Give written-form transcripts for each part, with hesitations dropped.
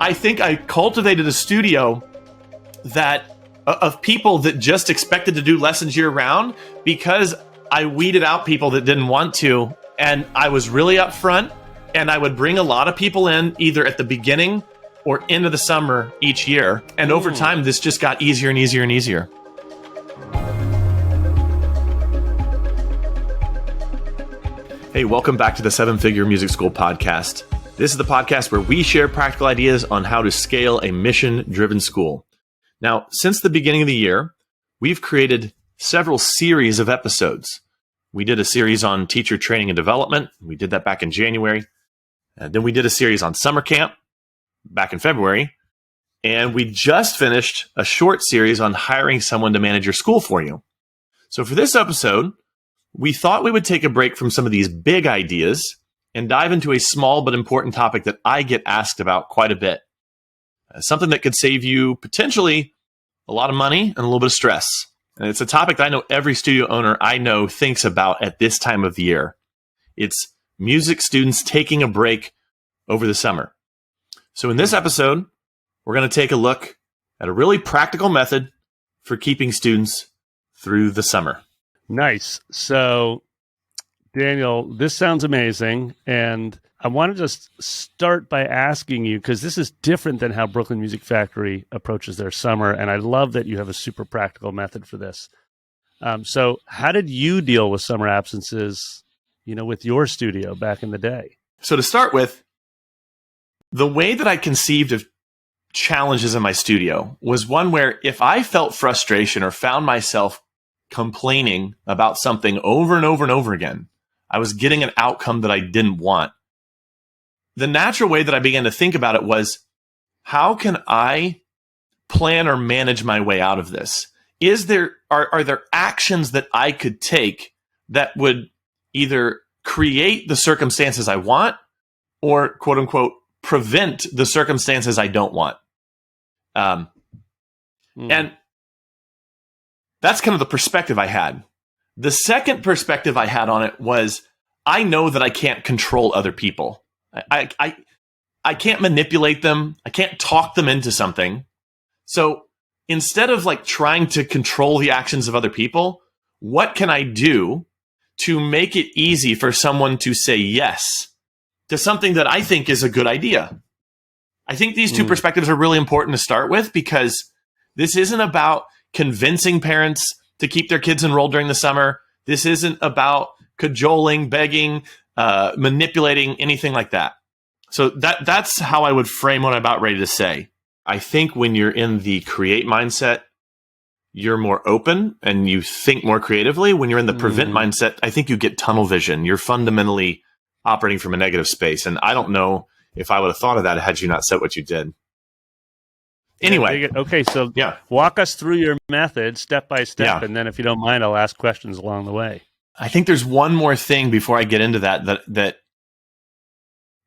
I think I cultivated a studio that of people that just expected to do lessons year round because I weeded out people that didn't want to. And I was really upfront, and I would bring a lot of people in either at the beginning or into the summer each year. And over time, this just got easier and easier and easier. Hey, welcome back to the 7-Figure Music School podcast. This is the podcast where we share practical ideas on how to scale a mission-driven school. Now, since the beginning of the year, we've created several series of episodes. We did a series on teacher training and development. We did that back in January. Then we did a series on summer camp back in February. And we just finished a short series on hiring someone to manage your school for you. So for this episode, we thought we would take a break from some of these big ideas and dive into a small but important topic that I get asked about quite a bit. Something that could save you potentially a lot of money and a little bit of stress. And it's a topic that I know every studio owner I know thinks about at this time of the year. It's music students taking a break over the summer. So in this episode, we're going to take a look at a really practical method for keeping students through the summer. Nice. So, Daniel, this sounds amazing. And I want to just start by asking you, because this is different than how Brooklyn Music Factory approaches their summer. And I love that you have a super practical method for this. So how did you deal with summer absences, with your studio back in the day? So to start with, the way that I conceived of challenges in my studio was one where if I felt frustration or found myself complaining about something over and over and over again, I was getting an outcome that I didn't want. The natural way that I began to think about it was, how can I plan or manage my way out of this? Are there actions that I could take that would either create the circumstances I want or, quote unquote, prevent the circumstances I don't want? And that's kind of the perspective I had. The second perspective I had on it was, I know that I can't control other people. I can't manipulate them. I can't talk them into something. So instead of trying to control the actions of other people, what can I do to make it easy for someone to say yes to something that I think is a good idea? I think these two perspectives are really important to start with, because this isn't about convincing parents to keep their kids enrolled during the summer. This isn't about cajoling, begging, manipulating, anything like that. So that's how I would frame what I'm about ready to say. I think when you're in the create mindset, you're more open and you think more creatively. When you're in the prevent mindset, I think you get tunnel vision. You're fundamentally operating from a negative space. And I don't know if I would have thought of that had you not said what you did. Anyway. Okay, so walk us through your method step by step, and then if you don't mind, I'll ask questions along the way. I think there's one more thing before I get into that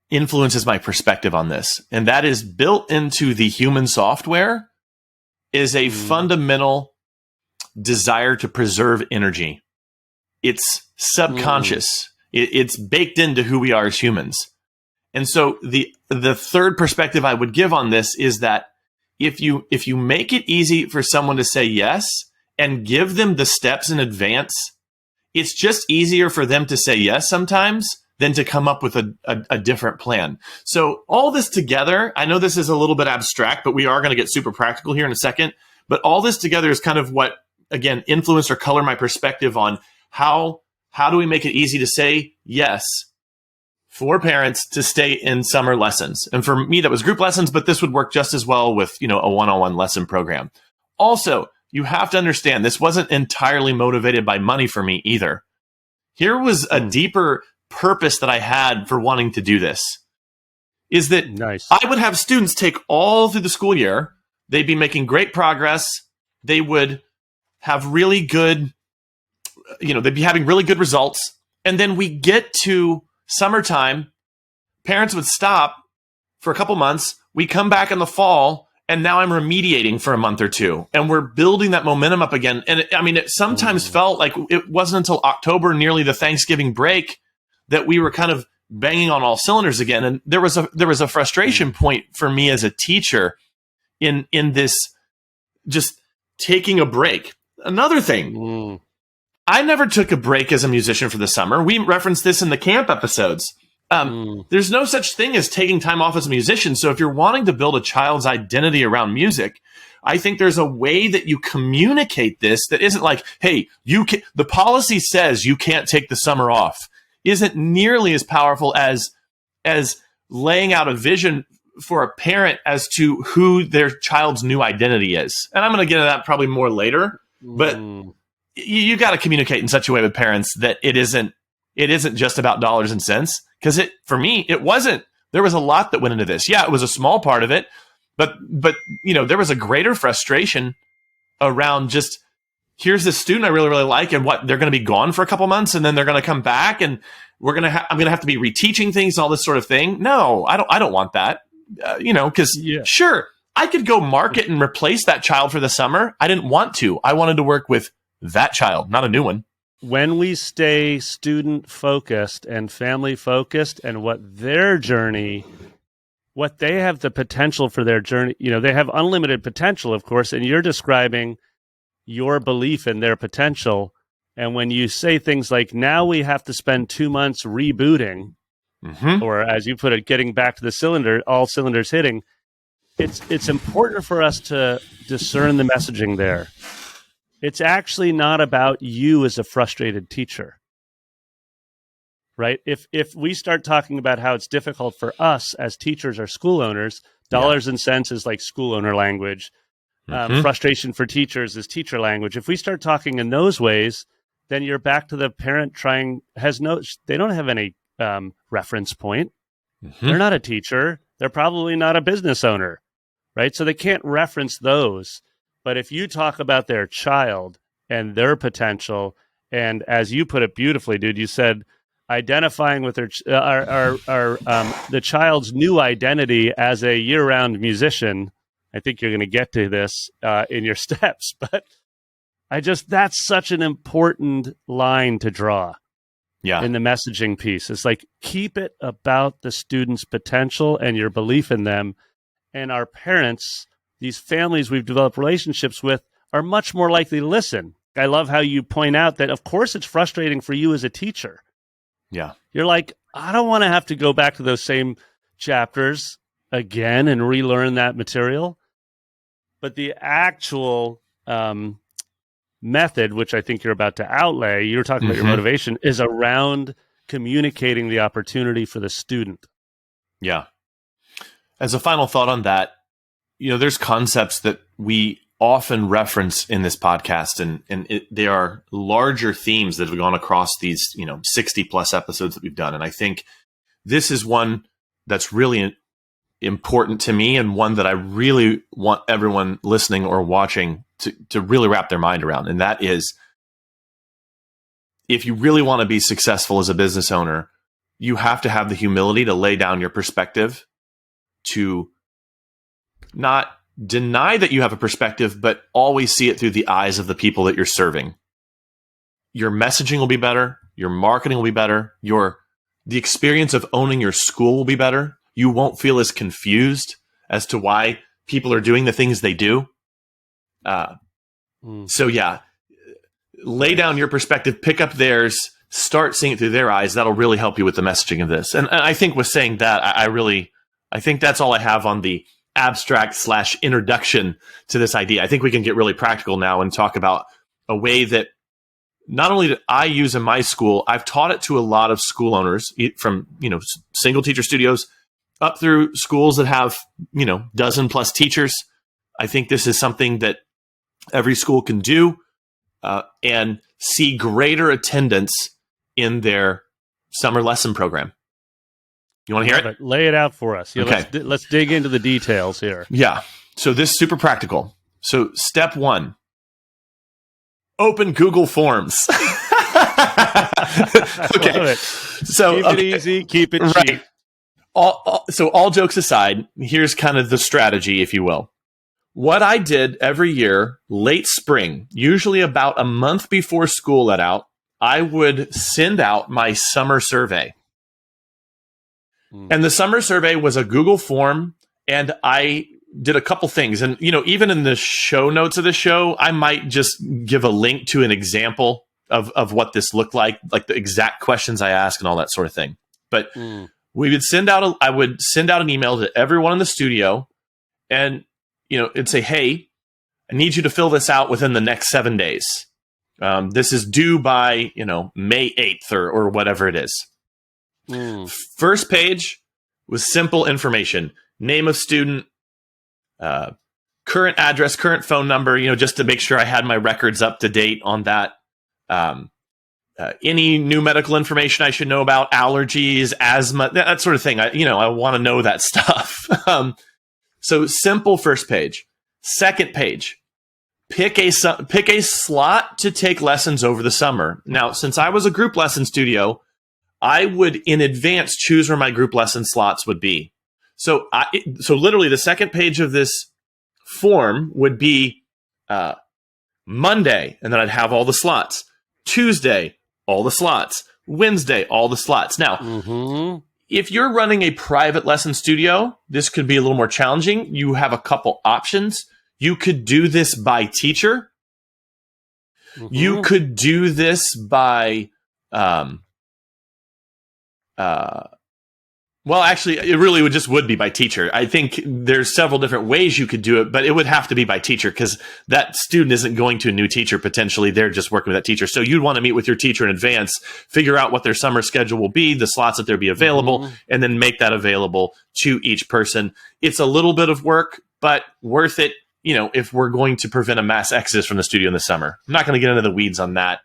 influences my perspective on this, and that is built into the human software is a fundamental desire to preserve energy. It's subconscious. It's baked into who we are as humans. And so the third perspective I would give on this is that if you make it easy for someone to say yes and give them the steps in advance, it's just easier for them to say yes sometimes than to come up with a different plan. So all this together, I know this is a little bit abstract, but we are going to get super practical here in a second. But all this together is kind of what, again, influenced or color my perspective on how do we make it easy to say yes for parents to stay in summer lessons. And for me, that was group lessons, but this would work just as well with, a one-on-one lesson program. Also, you have to understand, this wasn't entirely motivated by money for me either. Here was a deeper purpose that I had for wanting to do this, is that I would have students take all through the school year. They'd be making great progress. They would have really good, they'd be having really good results. And then we get to summertime, parents would stop for a couple months. We come back in the fall, and now I'm remediating for a month or two, and we're building that momentum up again. And it sometimes felt like it wasn't until October, nearly the Thanksgiving break, that we were kind of banging on all cylinders again. And there was a frustration point for me as a teacher in this just taking a break. Another thing, I never took a break as a musician for the summer. We referenced this in the camp episodes. There's no such thing as taking time off as a musician. So if you're wanting to build a child's identity around music, I think there's a way that you communicate this that isn't like, hey, the policy says you can't take the summer off, isn't nearly as powerful as laying out a vision for a parent as to who their child's new identity is. And I'm going to get into that probably more later, but you got to communicate in such a way with parents that it isn't just about dollars and cents. Because for me, it wasn't. There was a lot that went into this. Yeah, it was a small part of it, but there was a greater frustration around just, here's this student I really, really like, and what, they're going to be gone for a couple months, and then they're going to come back, and I'm going to have to be reteaching things and all this sort of thing. No, I don't want that. Because sure, I could go market and replace that child for the summer. I didn't want to. I wanted to work with that child, not a new one. When we stay student focused and family focused, and what they have the potential for their journey, they have unlimited potential, of course, and you're describing your belief in their potential. And when you say things like, now we have to spend 2 months rebooting, or as you put it, getting back to all cylinders hitting, it's important for us to discern the messaging there. It's actually not about you as a frustrated teacher, right? If we start talking about how it's difficult for us as teachers or school owners, dollars and cents is like school owner language. Frustration for teachers is teacher language. If we start talking in those ways, then you're back to the parent they don't have any reference point. They're not a teacher. They're probably not a business owner, right? So they can't reference those. But if you talk about their child and their potential, and as you put it beautifully, dude, you said identifying with the child's new identity as a year-round musician. I think you're going to get to this in your steps, but that's such an important line to draw. Yeah. In the messaging piece. It's like, keep it about the student's potential and your belief in them. And our parents, these families we've developed relationships with, are much more likely to listen. I love how you point out that, of course, it's frustrating for you as a teacher. Yeah. You're like, I don't want to have to go back to those same chapters again and relearn that material. But the actual method, which I think you're about to outlay, you're talking about your motivation, is around communicating the opportunity for the student. Yeah. As a final thought on that, there's concepts that we often reference in this podcast, and they are larger themes that have gone across these 60 plus episodes that we've done. And I think this is one that's really important to me, and one that I really want everyone listening or watching to really wrap their mind around. And that is, if you really want to be successful as a business owner, you have to have the humility to lay down your perspective, to not deny that you have a perspective, but always see it through the eyes of the people that you're serving. Your messaging will be better. Your marketing will be better. The experience of owning your school will be better. You won't feel as confused as to why people are doing the things they do. So yeah, lay down your perspective, pick up theirs, start seeing it through their eyes. That'll really help you with the messaging of this. And I think with saying that, I think that's all I have on the abstract / introduction to this idea. I think we can get really practical now and talk about a way that not only do I use in my school, I've taught it to a lot of school owners, from single teacher studios up through schools that have dozen plus teachers. I think this is something that every school can do and see greater attendance in their summer lesson program. You want to hear it? Lay it out for us. Okay. Let's dig into the details here. Yeah. So this is super practical. So step 1, open Google Forms. Okay. So keep it easy, keep it cheap. So all jokes aside, here's kind of the strategy, if you will. What I did every year, late spring, usually about a month before school let out, I would send out my summer survey. And the summer survey was a Google form, and I did a couple things. And, even in the show notes of the show, I might just give a link to an example of what this looked like the exact questions I asked and all that I would send out an email to everyone in the studio, and, it'd say, hey, I need you to fill this out within the next 7 days. This is due by, May 8th or whatever it is. First page was simple information: name of student, current address, current phone number, just to make sure I had my records up to date on that. Any new medical information I should know about, allergies, asthma, that sort of thing. I want to know that stuff. So simple first page. Second page, pick a slot to take lessons over the summer. Now, since I was a group lesson studio, I would in advance choose where my group lesson slots would be. So literally the second page of this form would be Monday, and then I'd have all the slots. Tuesday, all the slots. Wednesday, all the slots. Now, if you're running a private lesson studio, this could be a little more challenging. You have a couple options. You could do this by teacher. You could do this by well, actually, it really would be by teacher. I think there's several different ways you could do it, but it would have to be by teacher because that student isn't going to a new teacher. Potentially, they're just working with that teacher. So you'd want to meet with your teacher in advance, figure out what their summer schedule will be, the slots that they'll be available, and then make that available to each person. It's a little bit of work, but worth it, if we're going to prevent a mass exodus from the studio in the summer. I'm not going to get into the weeds on that.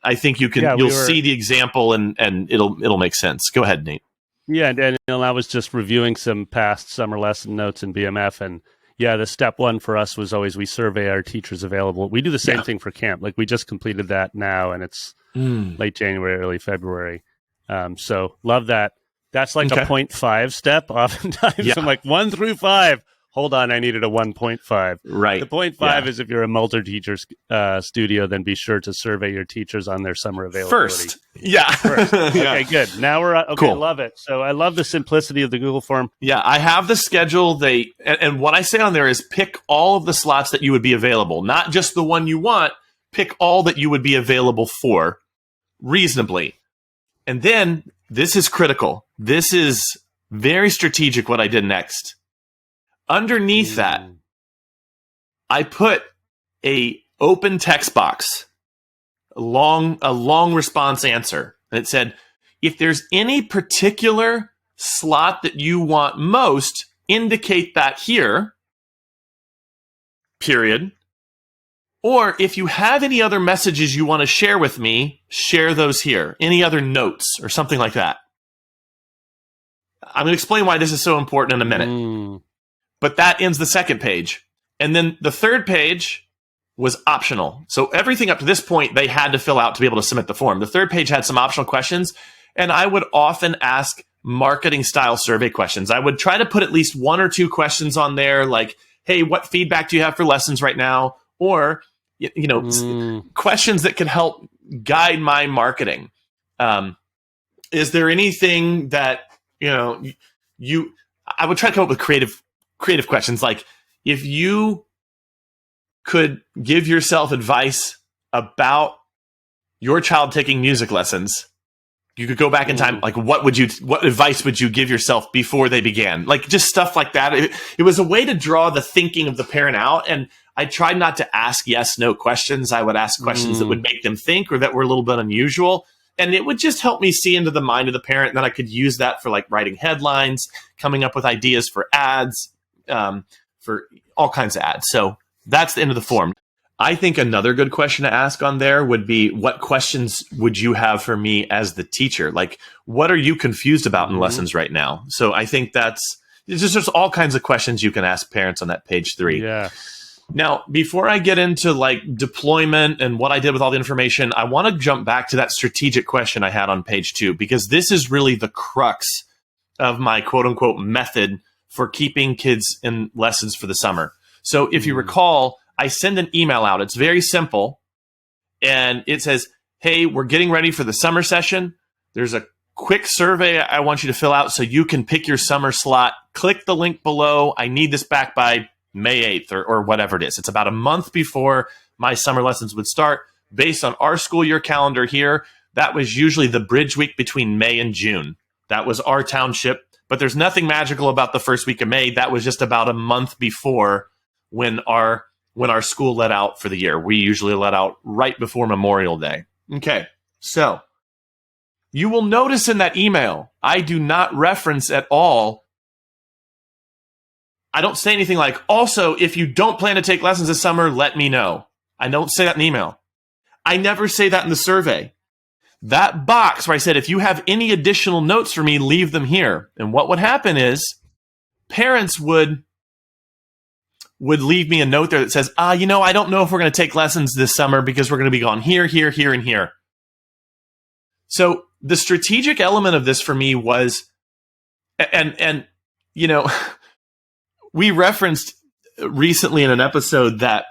I think you'll see the example and it'll make sense. Go ahead, Nate. Yeah, Daniel, I was just reviewing some past summer lesson notes in BMF, and the step one for us was always we survey our teachers available. We do the same thing for camp. Like we just completed that now, and it's late January, early February. So love that. That's like a 0.5 step. Oftentimes I'm like 1 through 5. Hold on, I needed a 1.5. Right. The 0.5 is if you're a multi-teacher studio, then be sure to survey your teachers on their summer availability. First. Yeah. First. Okay, good. Now we're okay. Cool. I love it. So I love the simplicity of the Google form. Yeah, I have the schedule. And what I say on there is pick all of the slots that you would be available, not just the one you want. Pick all that you would be available for reasonably. And then this is critical. This is very strategic what I did next. Underneath that, I put a open text box, a long response answer. And it said, if there's any particular slot that you want most, indicate that here, period. Or if you have any other messages you want to share with me, share those here. Any other notes or something like that. I'm going to explain why this is so important in a minute. But that ends the second page. And then the third page was optional. So everything up to this point, they had to fill out to be able to submit the form. The third page had some optional questions, and I would often ask marketing style survey questions. I would try to put at least 1 or 2 questions on there, like, hey, what feedback do you have for lessons right now? Or, questions that could help guide my marketing. Is there anything that, I would try to come up with creative questions, like if you could give yourself advice about your child taking music lessons, you could go back in time. Like, what advice would you give yourself before they began? Like, just stuff like that. It was a way to draw the thinking of the parent out. And I tried not to ask yes, no questions. I would ask questions that would make them think or that were a little bit unusual. And it would just help me see into the mind of the parent. And then I could use that for like writing headlines, coming up with ideas for ads, for all kinds of ads. So that's the end of the form. I think another good question to ask on there would be, what questions would you have for me as the teacher? Like, what are you confused about in lessons right now? So I think there's all kinds of questions you can ask parents on that page 3. Yeah. Now, before I get into like deployment and what I did with all the information, I want to jump back to that strategic question I had on page 2, because this is really the crux of my quote unquote method for keeping kids in lessons for the summer. So if you recall, I send an email out. It's very simple. And it says, hey, we're getting ready for the summer session. There's a quick survey I want you to fill out so you can pick your summer slot. Click the link below. I need this back by May 8th or whatever it is. It's about a month before my summer lessons would start. Based on our school year calendar here, that was usually the bridge week between May and June. That was our township. But there's nothing magical about the first week of May. That was just about a month before when our school let out for the year. We usually let out right before Memorial Day. Okay, so you will notice in that email, I do not reference at all. I don't say anything like, also, if you don't plan to take lessons this summer, let me know. I don't say that in the email. I never say that in the survey. That box where I said, if you have any additional notes for me, leave them here. And what would happen is parents would leave me a note there that says, I don't know if we're going to take lessons this summer because we're going to be gone here, here, here, and here. So the strategic element of this for me was, and we referenced recently in an episode that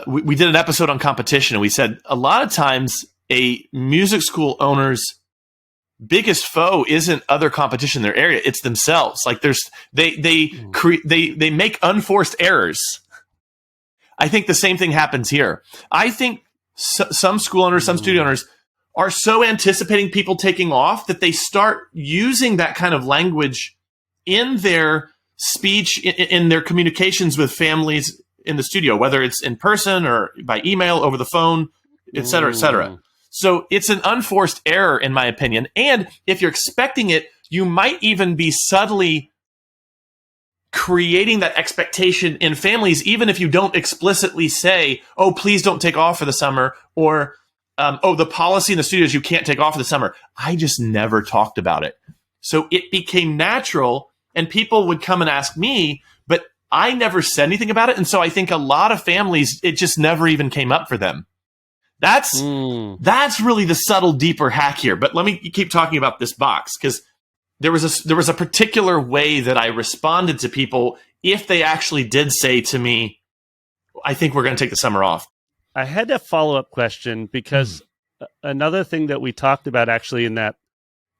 we did an episode on competition, and we said a lot of times a music school owner's biggest foe isn't other competition in their area; it's themselves. Like they make unforced errors. I think the same thing happens here. I think some school owners, some studio owners are so anticipating people taking off that they start using that kind of language in their speech, in their communications with families in the studio, whether it's in person or by email, over the phone, et cetera, et cetera. So it's an unforced error, in my opinion. And if you're expecting it, you might even be subtly creating that expectation in families, even if you don't explicitly say, oh, please don't take off for the summer, or, the policy in the studio is you can't take off for the summer. I just never talked about it. So it became natural, and people would come and ask me, but I never said anything about it. And so I think a lot of families, it just never even came up for them. That's really the subtle, deeper hack here. But let me keep talking about this box, because there was a particular way that I responded to people if they actually did say to me, I think we're going to take the summer off. I had a follow-up question, because another thing that we talked about actually in that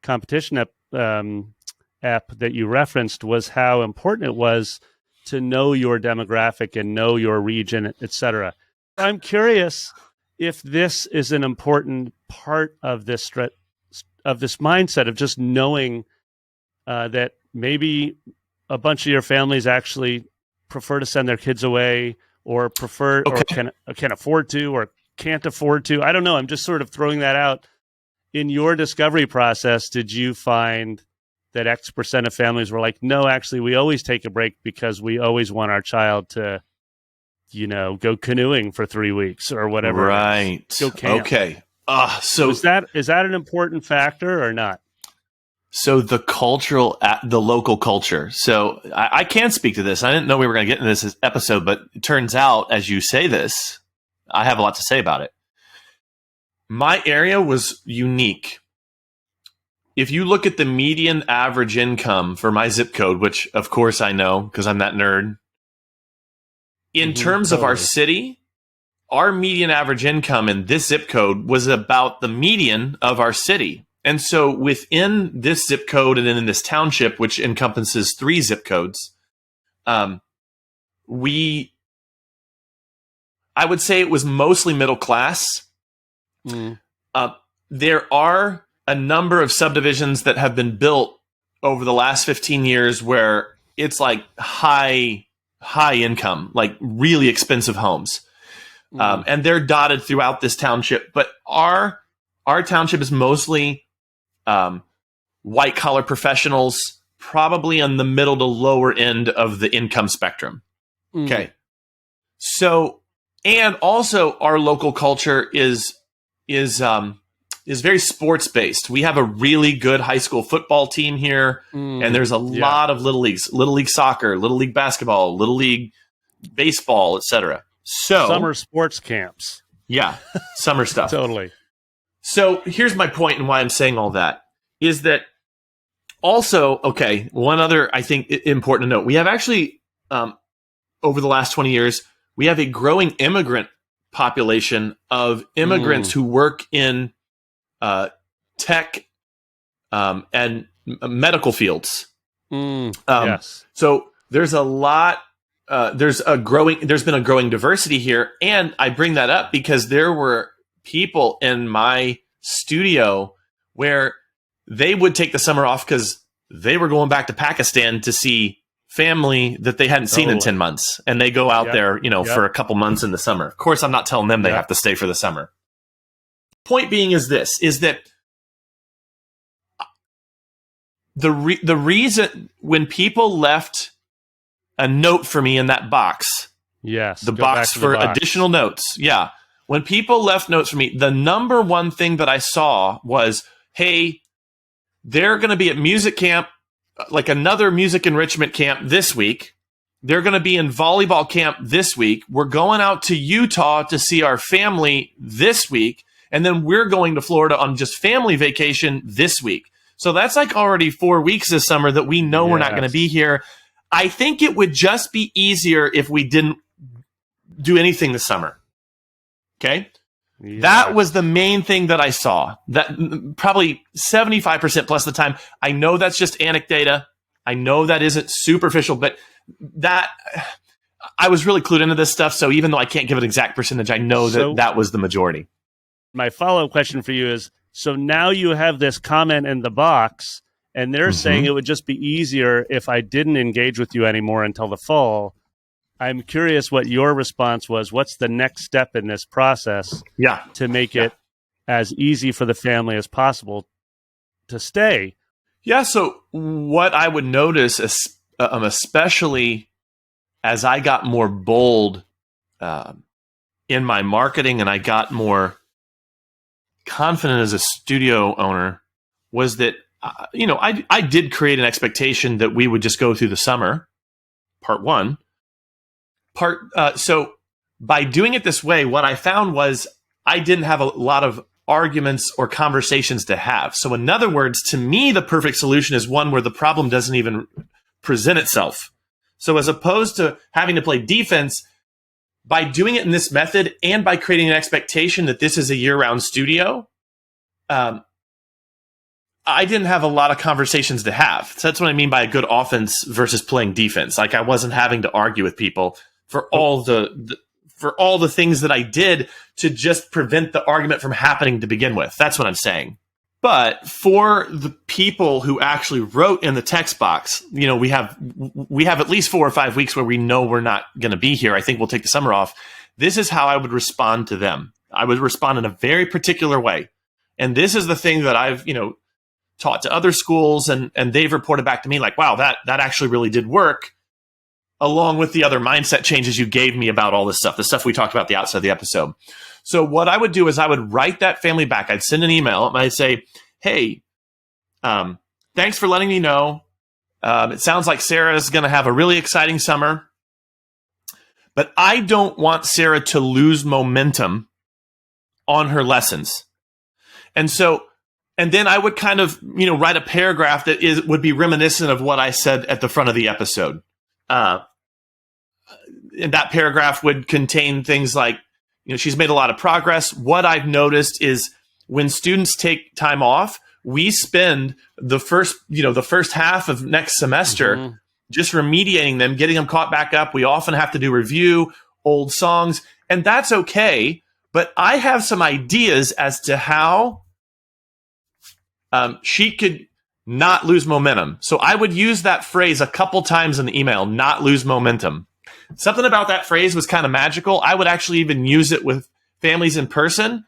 competition app that you referenced was how important it was to know your demographic and know your region, et cetera. I'm curious if this is an important part of this mindset of just knowing that maybe a bunch of your families actually prefer to send their kids away, or prefer or can afford to, or can't afford to. I don't know. I'm just sort of throwing that out. In your discovery process, did you find that X% of families were like, no, actually, we always take a break because we always want our child to, go canoeing for 3 weeks or whatever. Right. Go camp. Okay. So is that an important factor or not? So the local culture. So I can speak to this. I didn't know we were going to get into this episode, but it turns out, as you say this, I have a lot to say about it. My area was unique. If you look at the median average income for my zip code, which of course I know because I'm that nerd, in terms of our city, our median average income in this zip code was about the median of our city. And so within this zip code and then in this township, which encompasses 3 zip codes, I would say it was mostly middle class. There are a number of subdivisions that have been built over the last 15 years where it's like high income, like really expensive homes. And they're dotted throughout this township. But our township is mostly white collar professionals, probably on the middle to lower end of the income spectrum. Okay. So, and also our local culture is very sports based. We have a really good high school football team here, and there's a lot of little league soccer, little league basketball, little league baseball, etc. So summer sports camps. Yeah, summer stuff. Totally. So here's my point and why I'm saying all that is that also, okay, one other, I think, important to note. We have actually, over the last 20 years, we have a growing immigrant population of immigrants who work in tech and medical fields. Yes. So there's a lot. There's been a growing diversity here, and I bring that up because there were people in my studio where they would take the summer off because they were going back to Pakistan to see family that they hadn't seen in 10 months, and they go out there, for a couple months in the summer. Of course, I'm not telling them they have to stay for the summer. Point being is that the reason when people left a note for me in that box, the box for additional notes, when people left notes for me, the number one thing that I saw was, hey, they're going to be at music camp, like another music enrichment camp this week. They're going to be in volleyball camp this week. We're going out to Utah to see our family this week. And then we're going to Florida on just family vacation this week. So that's like already 4 weeks this summer that we know we're not going to be here. I think it would just be easier if we didn't do anything this summer. Okay? Yeah. That was the main thing that I saw. That probably 75% plus of the time. I know that's just anecdata. I know that isn't superficial, but that I was really clued into this stuff. So even though I can't give an exact percentage, I know that was the majority. My follow-up question for you is, so now you have this comment in the box, and they're saying it would just be easier if I didn't engage with you anymore until the fall. I'm curious what your response was. What's the next step in this process to make it as easy for the family as possible to stay? Yeah, so what I would notice, especially as I got more bold in my marketing and I got more confident as a studio owner, was that I did create an expectation that we would just go through the summer, part one. So by doing it this way, what I found was I didn't have a lot of arguments or conversations to have. So in other words, to me, the perfect solution is one where the problem doesn't even present itself. So as opposed to having to play defense, by doing it in this method and by creating an expectation that this is a year-round studio, I didn't have a lot of conversations to have. So that's what I mean by a good offense versus playing defense. Like I wasn't having to argue with people for all the things that I did to just prevent the argument from happening to begin with. That's what I'm saying. But for the people who actually wrote in the text box, we have at least 4 or 5 weeks where we know we're not going to be here. I think we'll take the summer off. This is how I would respond to them. I would respond in a very particular way. And this is the thing that I've, taught to other schools and they've reported back to me like, wow, that actually really did work, along with the other mindset changes you gave me about all this stuff, the stuff we talked about at the outset of the episode. So what I would do is I would write that family back. I'd send an email and I'd say, hey, thanks for letting me know. It sounds like Sarah's going to have a really exciting summer, but I don't want Sarah to lose momentum on her lessons. And then I would kind of, write a paragraph that would be reminiscent of what I said at the front of the episode. And that paragraph would contain things like, she's made a lot of progress. What I've noticed is when students take time off, we spend the first half of next semester just remediating them, getting them caught back up. We often have to do review, old songs, and that's okay. But I have some ideas as to how she could not lose momentum. So I would use that phrase a couple times in the email, not lose momentum. Something about that phrase was kind of magical. I would actually even use it with families in person.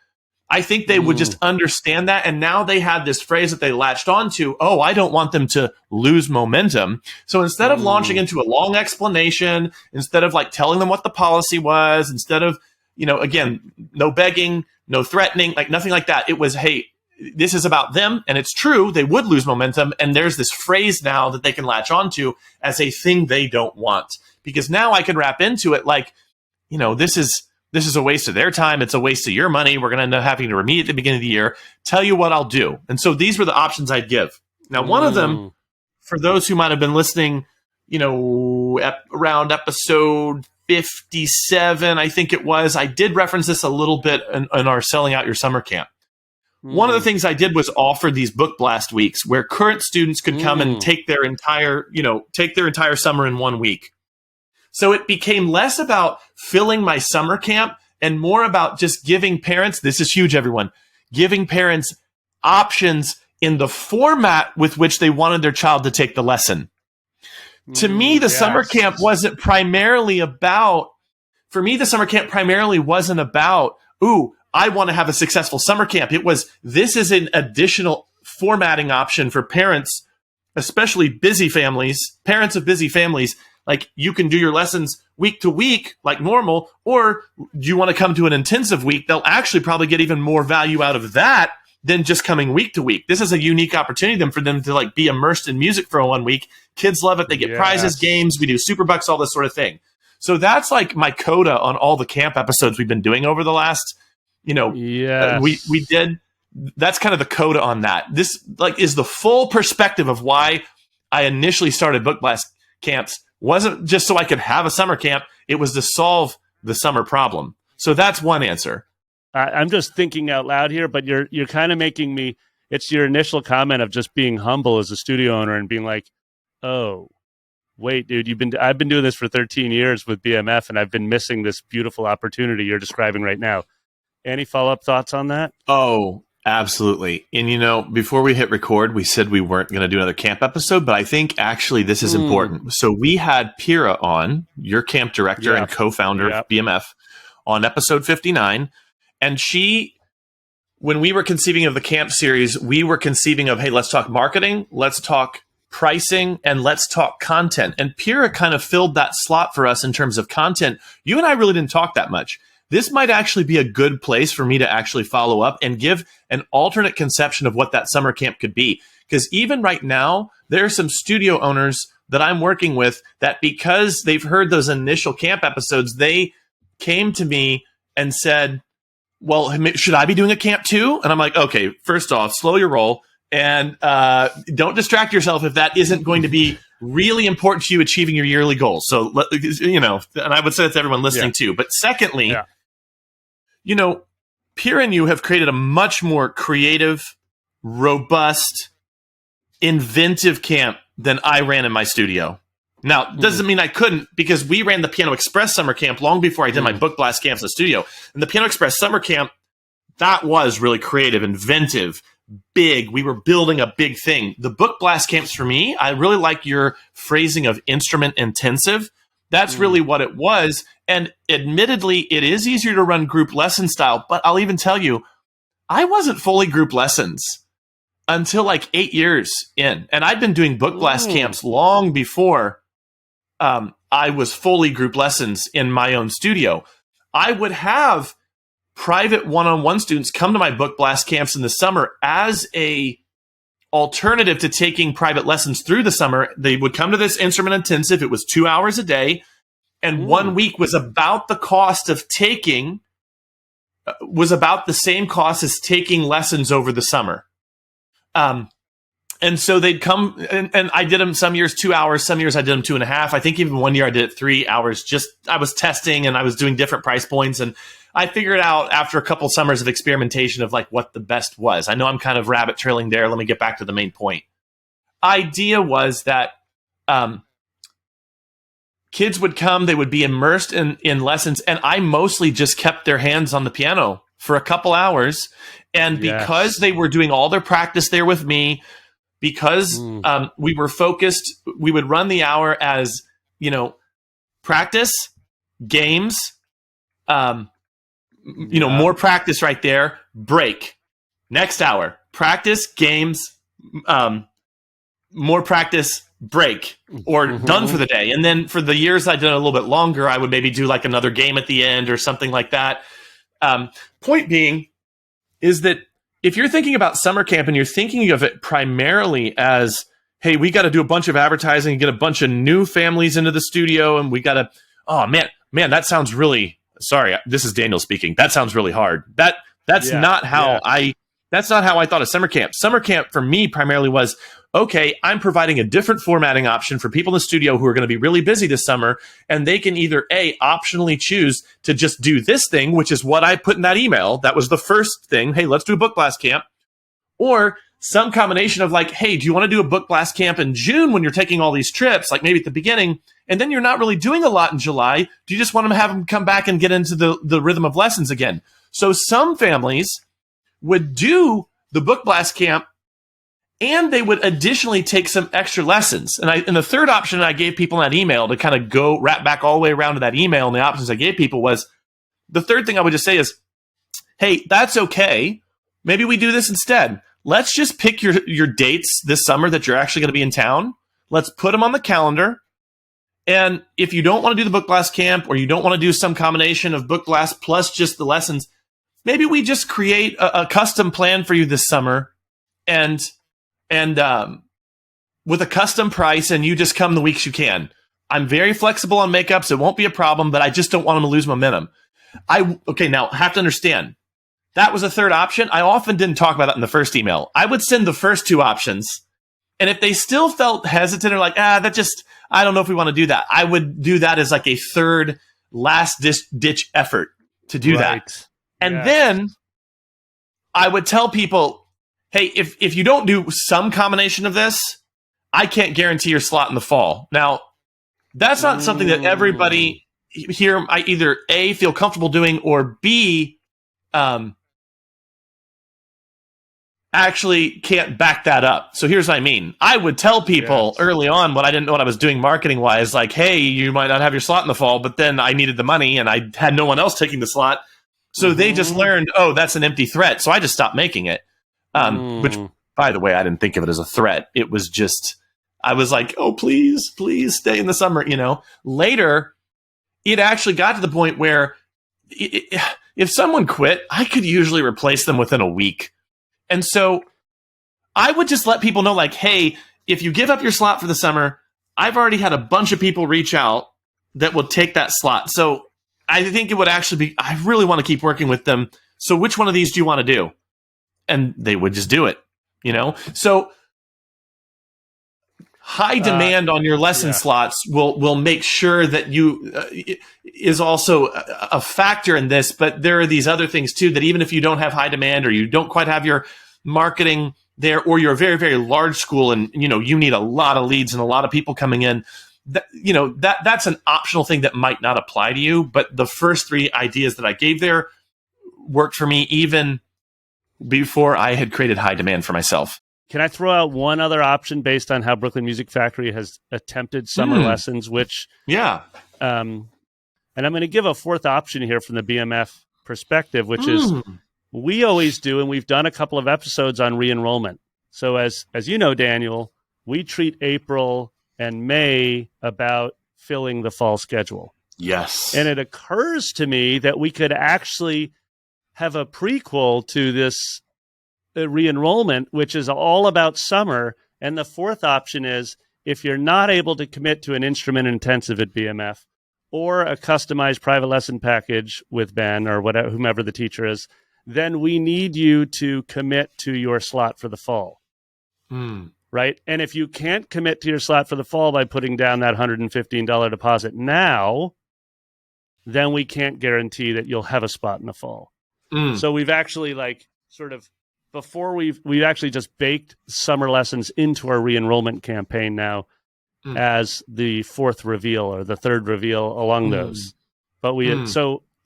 I think they would just understand that. And now they had this phrase that they latched onto. Oh, I don't want them to lose momentum. So instead of launching into a long explanation, instead of like telling them what the policy was, instead of, again, no begging, no threatening, like nothing like that. It was, hey, this is about them. And it's true. They would lose momentum. And there's this phrase now that they can latch onto as a thing they don't want. Because now I can wrap into it like, this is a waste of their time. It's a waste of your money. We're going to end up having to remediate at the beginning of the year. Tell you what I'll do. And so these were the options I'd give. Now, one of them, for those who might have been listening, around episode 57, I think it was, I did reference this a little bit in our Selling Out Your Summer Camp. one of the things I did was offer these book blast weeks where current students could come and take their entire summer in 1 week. So it became less about filling my summer camp and more about just giving parents, this is huge, everyone, giving parents options in the format with which they wanted their child to take the lesson. To me, the summer camp wasn't primarily about, ooh, I want to have a successful summer camp. It was, this is an additional formatting option for parents, especially parents of busy families. Like, you can do your lessons week to week like normal, or do you want to come to an intensive week? They'll actually probably get even more value out of that than just coming week to week. This is a unique opportunity for them to like be immersed in music for 1 week. Kids love it. They get prizes, games. We do super bucks, all this sort of thing. So that's like my coda on all the camp episodes we've been doing over the last, we did. That's kind of the coda on that. This like is the full perspective of why I initially started Book Blast camps. Wasn't just so I could have a summer camp. It was to solve the summer problem. So that's one answer. I'm just thinking out loud here, but you're kind of making me. It's your initial comment of just being humble as a studio owner and being like, "Oh, wait, dude, I've been doing this for 13 years with BMF, and I've been missing this beautiful opportunity you're describing right now." Any follow-up thoughts on that? Oh, absolutely. And before we hit record, we said we weren't going to do another camp episode, but I think actually this is important. So we had Pira on, your camp director and co-founder of BMF, on episode 59. And when we were conceiving of the camp series, we were conceiving of, hey, let's talk marketing, let's talk pricing, and let's talk content. And Pira kind of filled that slot for us in terms of content. You and I really didn't talk that much. This might actually be a good place for me to actually follow up and give an alternate conception of what that summer camp could be. Because even right now, there are some studio owners that I'm working with that, because they've heard those initial camp episodes, they came to me and said, well, should I be doing a camp too? And I'm like, okay, first off, slow your roll and don't distract yourself if that isn't going to be really important to you achieving your yearly goals. So, and I would say that's everyone listening too. But secondly, Pierre and you have created a much more creative, robust, inventive camp than I ran in my studio. Now, doesn't mean I couldn't, because we ran the Piano Express summer camp long before I did my Book Blast camps in the studio. And the Piano Express summer camp, that was really creative, inventive, big. We were building a big thing. The Book Blast camps for me, I really like your phrasing of instrument intensive. That's really what it was. And admittedly, it is easier to run group lesson style, but I'll even tell you, I wasn't fully group lessons until like 8 years in. And I'd been doing Book Blast camps long before I was fully group lessons in my own studio. I would have private one-on-one students come to my Book Blast camps in the summer as a alternative to taking private lessons through the summer. They would come to this instrument intensive. It was 2 hours a day. And 1 week was about the cost of was about the same cost as taking lessons over the summer. And so they'd come, and I did them some years 2 hours, some years I did them 2.5. I think even 1 year I did it 3 hours. I was testing and I was doing different price points. And I figured out after a couple summers of experimentation of like what the best was. I know I'm kind of rabbit trailing there. Let me get back to the main point. Idea was that kids would come, they would be immersed in lessons, and I mostly just kept their hands on the piano for a couple hours. And because they were doing all their practice there with me, because we were focused, we would run the hour as, practice, games, more practice right there, break. Next hour, practice, games, more practice, break, or done for the day. And then for the years I did it a little bit longer, I would maybe do like another game at the end or something like that. Point being is that if you're thinking about summer camp and you're thinking of it primarily as, hey, we got to do a bunch of advertising and get a bunch of new families into the studio, and we got to, oh man, that sounds really, sorry, this is Daniel speaking. That sounds really hard. That's not how I thought of summer camp. Summer camp for me primarily was, okay, I'm providing a different formatting option for people in the studio who are going to be really busy this summer, and they can either optionally choose to just do this thing, which is what I put in that email. That was the first thing. Hey, let's do a Book Blast camp. Or some combination of like, hey, do you want to do a book blast camp in June when you're taking all these trips, like maybe at the beginning, and then you're not really doing a lot in July? Do you just want to have them come back and get into the rhythm of lessons again? So some families would do the book blast camp, and they would additionally take some extra lessons. And the third option I gave people in that email to kind of go wrap back all the way around to that email, and the options I gave people was, the third thing I would just say is, hey, that's okay. Maybe we do this instead. Let's just pick your dates this summer that you're actually going to be in town. Let's put them on the calendar. And if you don't want to do the book blast camp, or you don't want to do some combination of book blast plus just the lessons, maybe we just create a custom plan for you this summer, and with a custom price, and you just come the weeks you can. I'm very flexible on makeups. It won't be a problem, but I just don't want them to lose momentum. Now I have to understand. That was a third option. I often didn't talk about that in the first email. I would send the first two options, and if they still felt hesitant or like, I don't know if we want to do that, I would do that as like a third last ditch effort to do that. And then I would tell people, hey, if you don't do some combination of this, I can't guarantee your slot in the fall. Now, that's not something that everybody here I either A, feel comfortable doing, or B, actually can't back that up. So here's what I mean. I would tell people early on when I didn't know what I was doing marketing wise, like, hey, you might not have your slot in the fall, but then I needed the money and I had no one else taking the slot. So they just learned, oh, that's an empty threat. So I just stopped making it. Which, by the way, I didn't think of it as a threat. It was just, I was like, oh, please stay in the summer, Later, it actually got to the point where if someone quit, I could usually replace them within a week. And so I would just let people know, like, hey, if you give up your slot for the summer, I've already had a bunch of people reach out that will take that slot. So I think it would actually be, I really want to keep working with them. So which one of these do you want to do? And they would just do it, So high demand on your lesson slots will make sure that you is also a factor in this. But there are these other things too, that even if you don't have high demand, or you don't quite have your marketing there, or you're a very, very large school and you need a lot of leads and a lot of people coming in, that's an optional thing that might not apply to you. But the first three ideas that I gave there worked for me even before I had created high demand for myself. Can I throw out one other option based on how Brooklyn Music Factory has attempted summer lessons, which... Yeah. And I'm going to give a fourth option here from the BMF perspective, which is we always do, and we've done a couple of episodes on re-enrollment. So as you know, Daniel, we treat April and May about filling the fall schedule. Yes. And it occurs to me that we could actually have a prequel to this re-enrollment, which is all about summer. And the fourth option is, if you're not able to commit to an instrument intensive at BMF or a customized private lesson package with Ben or whatever, whomever the teacher is, then we need you to commit to your slot for the fall. Right? And if you can't commit to your slot for the fall by putting down that $115 deposit now, then we can't guarantee that you'll have a spot in the fall. So we've actually before we've actually just baked summer lessons into our re-enrollment campaign now as the fourth reveal or the third reveal along those. But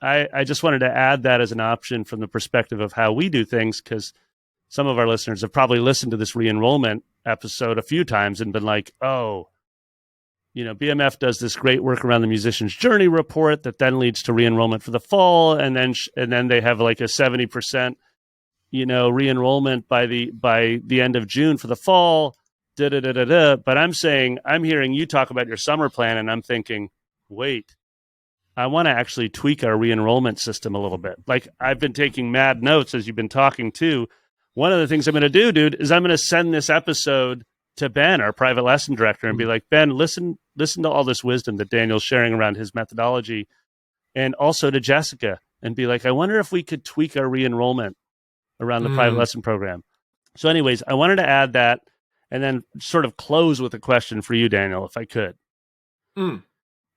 I just wanted to add that as an option from the perspective of how we do things, because some of our listeners have probably listened to this re-enrollment episode a few times and been like, oh, BMF does this great work around the musician's journey report that then leads to re-enrollment for the fall. And then they have like a 70%, re-enrollment by the end of June for the fall. But I'm hearing you talk about your summer plan, and I'm thinking, wait, I want to actually tweak our re-enrollment system a little bit. Like, I've been taking mad notes as you've been talking too. One of the things I'm going to do, dude, is I'm going to send this episode to Ben, our private lesson director, and be like, Ben, listen to all this wisdom that Daniel's sharing around his methodology, and also to Jessica, and be like, I wonder if we could tweak our re-enrollment around the private lesson program. So anyways, I wanted to add that, and then sort of close with a question for you, Daniel, if I could,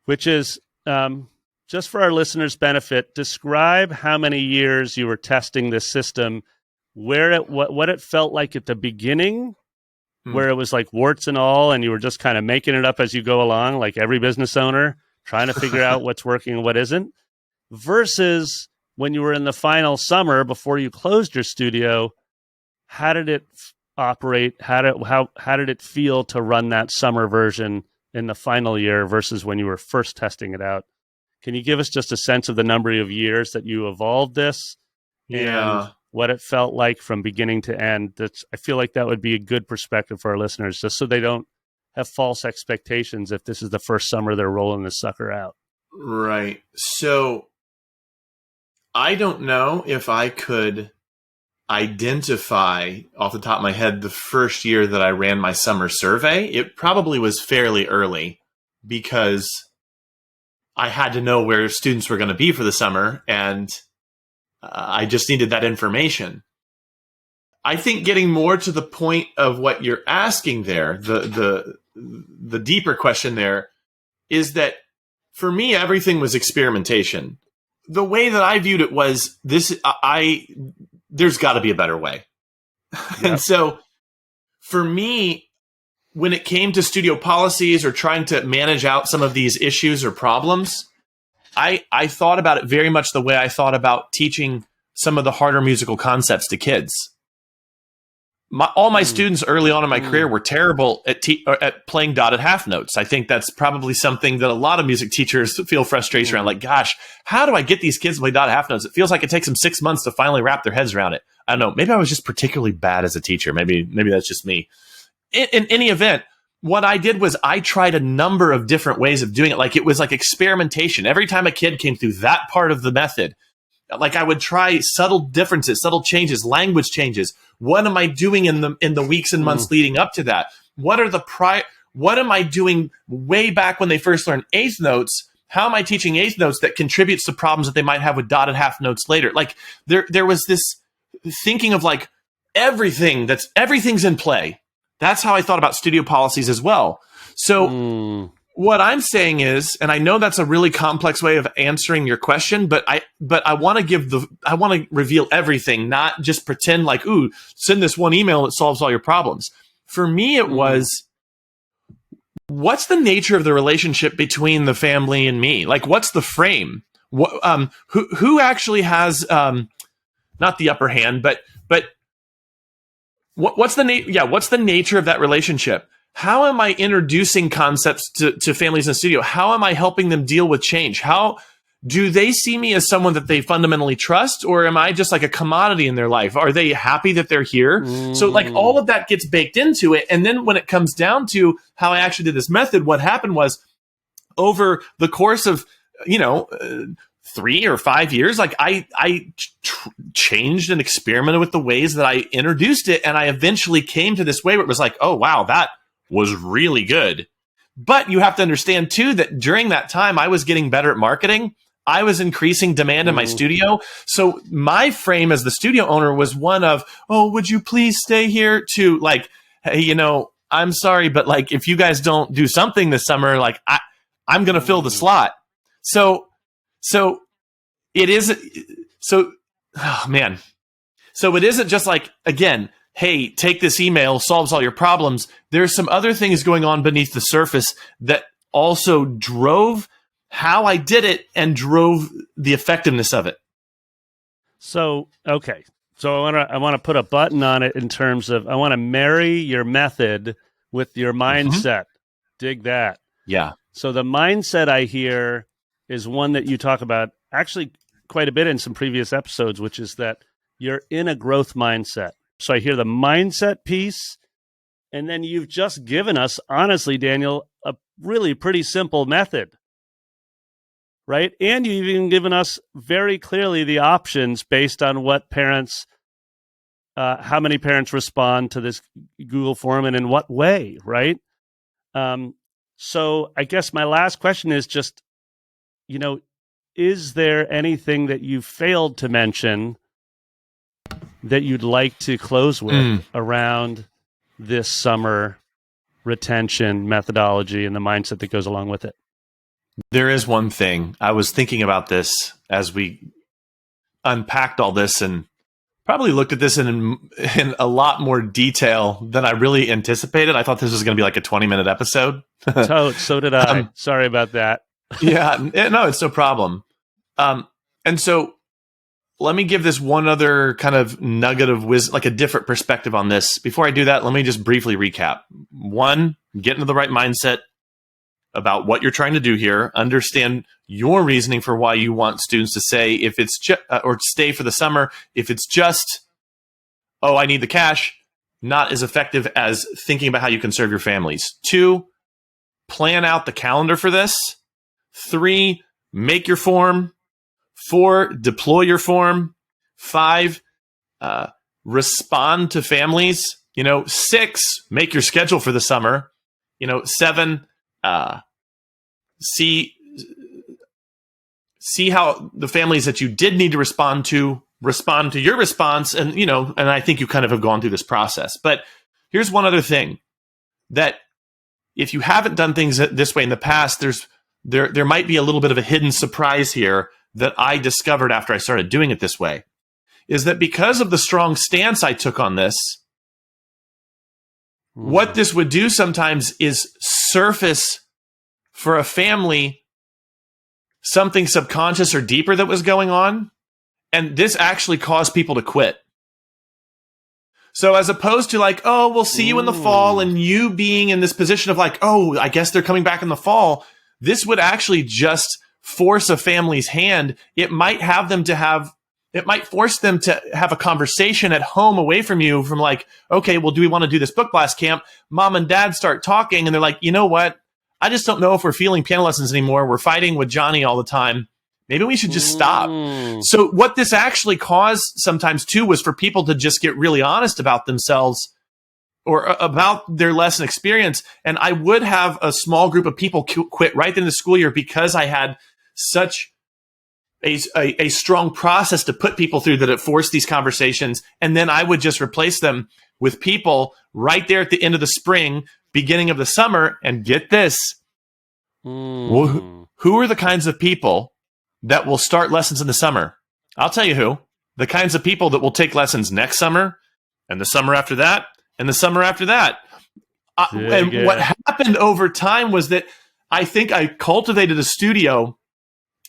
which is, just for our listeners' benefit, describe how many years you were testing this system what it felt like at the beginning, where it was like warts and all, and you were just kind of making it up as you go along, like every business owner, trying to figure out what's working and what isn't, versus when you were in the final summer before you closed your studio. How did it operate? How did it feel to run that summer version in the final year versus when you were first testing it out? Can you give us just a sense of the number of years that you evolved this and what it felt like from beginning to end? I feel like that would be a good perspective for our listeners, just so they don't have false expectations if this is the first summer they're rolling this sucker out. Right. So I don't know if I could identify off the top of my head the first year that I ran my summer survey. It probably was fairly early because I had to know where students were going to be for the summer, and I just needed that information. I think getting more to the point of what you're asking there, the deeper question there, is that for me, everything was experimentation. The way that I viewed it was there's got to be a better way. Yep. And so for me, when it came to studio policies or trying to manage out some of these issues or problems, I thought about it very much the way I thought about teaching some of the harder musical concepts to kids. All my students early on in my career were terrible at playing dotted half notes. I think that's probably something that a lot of music teachers feel frustration around. Like, gosh, how do I get these kids to play dotted half notes? It feels like it takes them 6 months to finally wrap their heads around it. I don't know. Maybe I was just particularly bad as a teacher. Maybe that's just me. In any event, what I did was I tried a number of different ways of doing it. Like, it was like experimentation. Every time a kid came through that part of the method, like, I would try subtle differences, subtle changes, language changes. What am I doing in the weeks and months leading up to that? What am I doing way back when they first learned eighth notes? How am I teaching eighth notes that contributes to problems that they might have with dotted half notes later? Like, there was this thinking of like everything's in play. That's how I thought about studio policies as well. So what I'm saying is, and I know that's a really complex way of answering your question, but I want to reveal everything, not just pretend like, ooh, send this one email that solves all your problems. For me, it was, what's the nature of the relationship between the family and me? Like, what's the frame? Who actually has not the upper hand, but what's the nature of that relationship? How am I introducing concepts to families in the studio? How am I helping them deal with change? How do they see me as someone that they fundamentally trust, or am I just like a commodity in their life? Are they happy that they're here? So like all of that gets baked into it. And then when it comes down to how I actually did this method, what happened was over the course of, 3 or 5 years, like I changed and experimented with the ways that I introduced it. And I eventually came to this way where it was like, oh, wow, that was really good. But you have to understand too, that during that time I was getting better at marketing. I was increasing demand in my studio. So my frame as the studio owner was one of, oh, would you please stay here, to like, hey, I'm sorry, but like, if you guys don't do something this summer, like I'm going to fill the slot. So it is, oh man. So it isn't just like, again, hey, take this email, solves all your problems. There's some other things going on beneath the surface that also drove how I did it and drove the effectiveness of it. So, okay. So I want to put a button on it in terms of, I want to marry your method with your mindset. Dig that. Yeah. So the mindset I hear is one that you talk about actually quite a bit in some previous episodes, which is that you're in a growth mindset. So I hear the mindset piece, and then you've just given us, honestly, Daniel, a really pretty simple method, right? And you've even given us very clearly the options based on what parents, how many parents respond to this Google form and in what way, right? So I guess my last question is just, is there anything that you failed to mention that you'd like to close with around this summer retention methodology and the mindset that goes along with it? There is one thing. I was thinking about this as we unpacked all this and probably looked at this in a lot more detail than I really anticipated. I thought this was going to be like a 20-minute episode. So did I. Sorry about that. Yeah, no, it's no problem. And so let me give this one other kind of nugget of wisdom, like a different perspective on this. Before I do that, let me just briefly recap. 1, get into the right mindset about what you're trying to do here. Understand your reasoning for why you want students to say if it's or stay for the summer. If it's just, oh, I need the cash, not as effective as thinking about how you can serve your families. 2, plan out the calendar for this. 3, make your form. 4, deploy your form. 5, respond to families. 6, make your schedule for the summer. 7, see how the families that you did need to respond to your response. And, and I think you kind of have gone through this process. But here's one other thing, that if you haven't done things this way in the past, there might be a little bit of a hidden surprise here that I discovered after I started doing it this way, is that because of the strong stance I took on this, what this would do sometimes is surface for a family something subconscious or deeper that was going on, and this actually caused people to quit. So as opposed to like, oh, we'll see you in the fall, and you being in this position of like, oh, I guess they're coming back in the fall, this would actually just force a family's hand. It might force them to have a conversation at home away from you, from like, okay, well, do we want to do this book blast camp? Mom and dad start talking and they're like, you know what? I just don't know if we're feeling piano lessons anymore. We're fighting with Johnny all the time. Maybe we should just stop. So what this actually caused sometimes too was for people to just get really honest about themselves or about their lesson experience. And I would have a small group of people quit right in the school year because I had such a strong process to put people through that it forced these conversations. And then I would just replace them with people right there at the end of the spring, beginning of the summer. And get this, who are the kinds of people that will start lessons in the summer? I'll tell you who. The kinds of people that will take lessons next summer, and the summer after that, and the summer after that. And what happened over time was that I think I cultivated a studio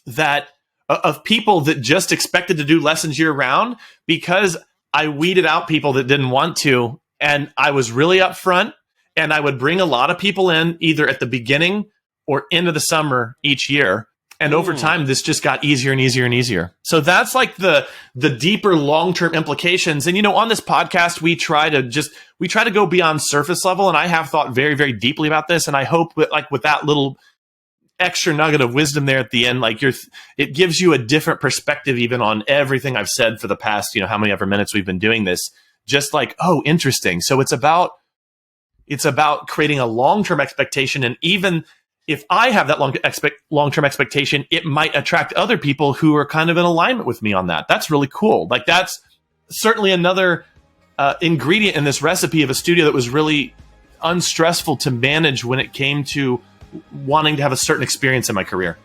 that of people that just expected to do lessons year round, because I weeded out people that didn't want to. And I was really upfront, and I would bring a lot of people in either at the beginning or into the summer each year. And over time, this just got easier and easier and easier. So that's like the deeper long-term implications. And, on this podcast, we try to go beyond surface level. And I have thought very, very deeply about this. And I hope that, like, with that little extra nugget of wisdom there at the end, like it gives you a different perspective even on everything I've said for the past, how many ever minutes we've been doing this. Just like, oh, interesting. So it's about creating a long-term expectation. And even if I have that long-term expectation, it might attract other people who are kind of in alignment with me on that. That's really cool. Like, that's certainly another ingredient in this recipe of a studio that was really unstressful to manage when it came to wanting to have a certain experience in my career.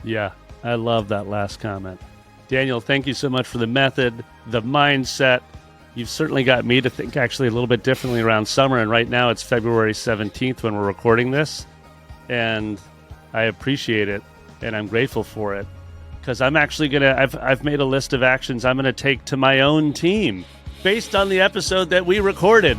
Yeah, I love that last comment. Daniel, thank you so much for the method, the mindset. You've certainly got me to think actually a little bit differently around summer. And right now it's February 17th when we're recording this. And I appreciate it, and I'm grateful for it, because I'm actually I've made a list of actions I'm going to take to my own team based on the episode that we recorded.